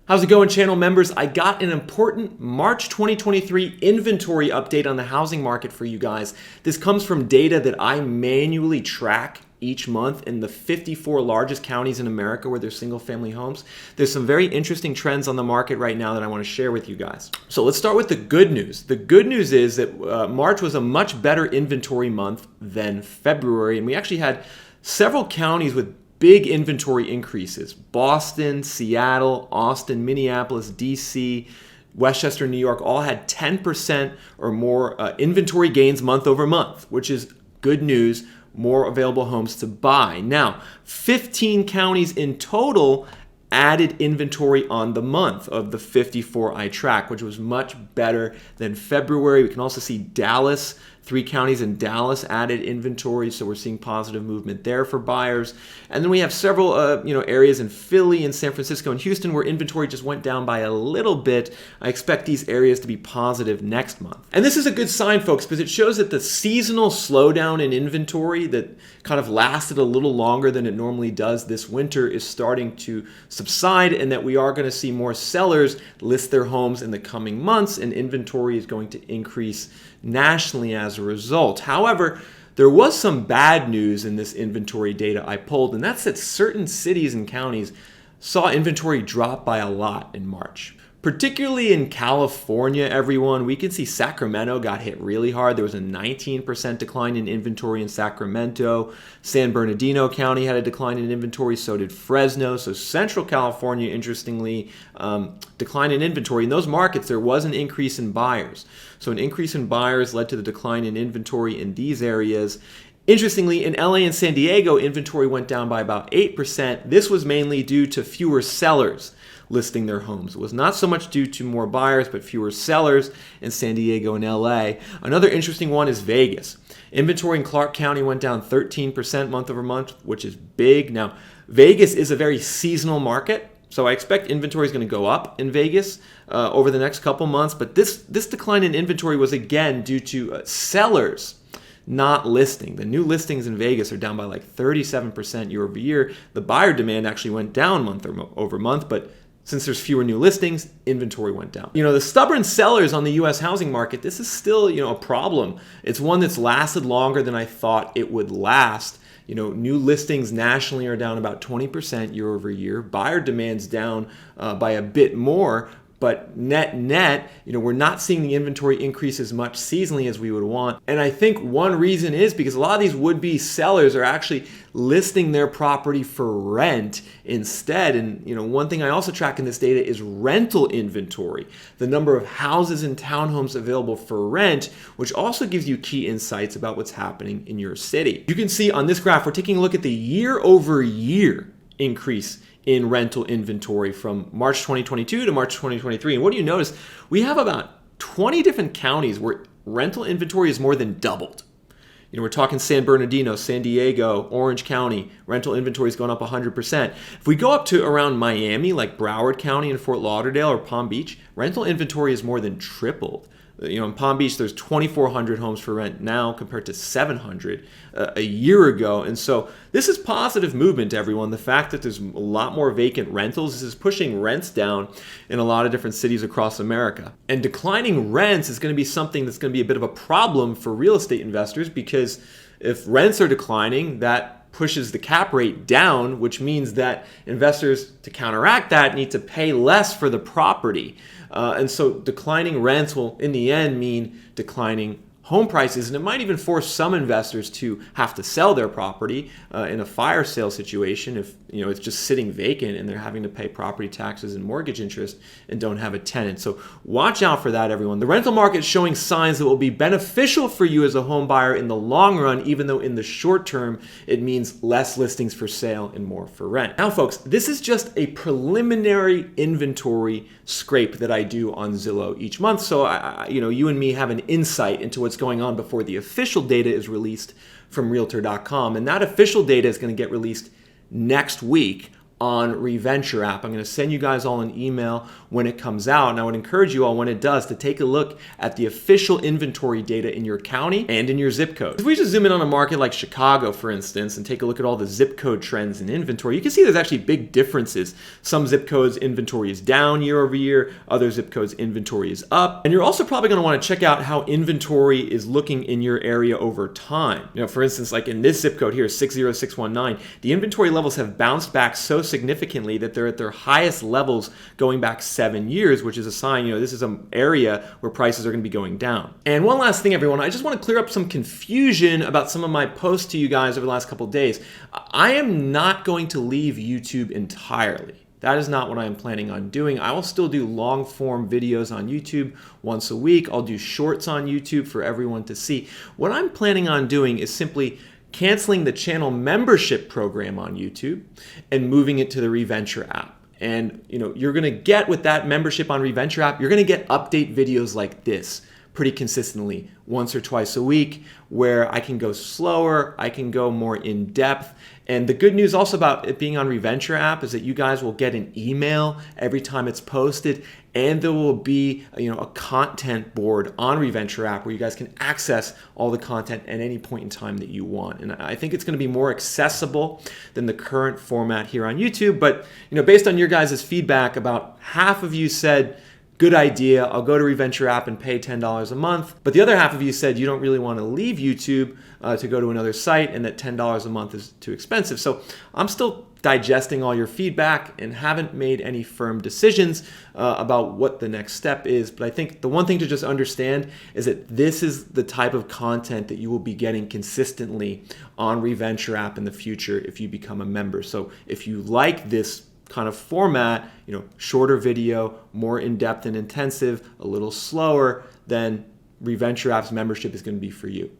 How's it going, channel members? I got an important March 2023 inventory update on the housing market for you guys. This comes from data that I manually track each month in the 54 largest counties in America where there's single family homes. There's some very interesting trends on the market right now that I want to share with you guys. So let's start with the good news. The good news is that March was a much better inventory month than February, and we actually had several counties with big inventory increases. Boston, Seattle, Austin, Minneapolis, DC, Westchester, New York all had 10% or more inventory gains month over month, which is good news, more available homes to buy. Now, 15 counties in total added inventory on the month of the 54 I track, which was much better than February. We can also see Dallas, 3 counties in Dallas added inventory, so we're seeing positive movement there for buyers. And then we have several areas in Philly and San Francisco and Houston where inventory just went down by a little bit. I expect these areas to be positive next month. And this is a good sign, folks, because it shows that the seasonal slowdown in inventory that kind of lasted a little longer than it normally does this winter is starting to subside, and that we are going to see more sellers list their homes in the coming months, and inventory is going to increase nationally as a result. However, there was some bad news in this inventory data I pulled, and that's that certain cities and counties saw inventory drop by a lot in March. Particularly in California, everyone, we can see Sacramento got hit really hard. There was a 19% decline in inventory in Sacramento. San Bernardino County had a decline in inventory, so did Fresno. So Central California, interestingly, decline in inventory. In those markets, there was an increase in buyers. So an increase in buyers led to the decline in inventory in these areas. Interestingly, in LA and San Diego, inventory went down by about 8%. This was mainly due to fewer sellers listing their homes. It was not so much due to more buyers, but fewer sellers in San Diego and LA. Another interesting one is Vegas. Inventory in Clark County went down 13% month over month, which is big. Now, Vegas is a very seasonal market, so I expect inventory is going to go up in Vegas over the next couple months, but this decline in inventory was again due to sellers not listing. The new listings in Vegas are down by like 37% year over year. The buyer demand actually went down month over month, but since there's fewer new listings, inventory went down. The stubborn sellers on the U.S. housing market, this is still, a problem. It's one that's lasted longer than I thought it would last. New listings nationally are down about 20% year over year. Buyer demand's down by a bit more. But net, we're not seeing the inventory increase as much seasonally as we would want. And I think one reason is because a lot of these would-be sellers are actually listing their property for rent instead. And one thing I also track in this data is rental inventory, the number of houses and townhomes available for rent, which also gives you key insights about what's happening in your city. You can see on this graph, we're taking a look at the year-over-year increase in rental inventory from March 2022 to March 2023. And what do you notice? We have about 20 different counties where rental inventory is more than doubled. We're talking San Bernardino, San Diego, Orange County, rental inventory is going up 100%. If we go up to around Miami, like Broward County and Fort Lauderdale or Palm Beach, rental inventory is more than tripled. In Palm Beach, there's 2,400 homes for rent now compared to 700 a year ago. And so this is positive movement, everyone. The fact that there's a lot more vacant rentals, this is pushing rents down in a lot of different cities across America. And declining rents is going to be something that's going to be a bit of a problem for real estate investors, because if rents are declining, that pushes the cap rate down, which means that investors, to counteract that, need to pay less for the property. And so declining rents will, in the end, mean declining home prices, and it might even force some investors to have to sell their property in a fire sale situation if it's just sitting vacant and they're having to pay property taxes and mortgage interest and don't have a tenant. So watch out for that, everyone. The rental market is showing signs that will be beneficial for you as a home buyer in the long run, even though in the short term it means less listings for sale and more for rent. Now, folks, this is just a preliminary inventory scrape that I do on Zillow each month, so you and me have an insight into what's going on before the official data is released from Realtor.com. And that official data is going to get released next week on Reventure App. I'm going to send you guys all an email when it comes out, and I would encourage you all when it does to take a look at the official inventory data in your county and in your zip code. If we just zoom in on a market like Chicago, for instance, and take a look at all the zip code trends in inventory, you can see there's actually big differences. Some zip codes inventory is down year over year, other zip codes inventory is up. And you're also probably going to want to check out how inventory is looking in your area over time. For instance, like in this zip code here, 60619, the inventory levels have bounced back so significantly that they're at their highest levels going back 7 years, which is a sign, this is an area where prices are going to be going down. And one last thing, everyone, I just want to clear up some confusion about some of my posts to you guys over the last couple of days. I am not going to leave YouTube entirely. That is not what I am planning on doing. I will still do long form videos on YouTube once a week. I'll do shorts on YouTube for everyone to see. What I'm planning on doing is simply canceling the channel membership program on YouTube and moving it to the Reventure app. And you're going to get with that membership on Reventure app, you're going to get update videos like this pretty consistently once or twice a week, where I can go slower, I can go more in depth. And the good news also about it being on Reventure app is that you guys will get an email every time it's posted, and there will be a content board on Reventure app where you guys can access all the content at any point in time that you want. And I think it's going to be more accessible than the current format here on YouTube. But based on your guys' feedback, about half of you said, good idea, I'll go to Reventure app and pay $10 a month. But the other half of you said you don't really want to leave YouTube to go to another site, and that $10 a month is too expensive. So I'm still digesting all your feedback and haven't made any firm decisions about what the next step is. But I think the one thing to just understand is that this is the type of content that you will be getting consistently on Reventure app in the future if you become a member. So if you like this kind of format, shorter video, more in-depth and intensive, a little slower, then Reventure app's membership is going to be for you.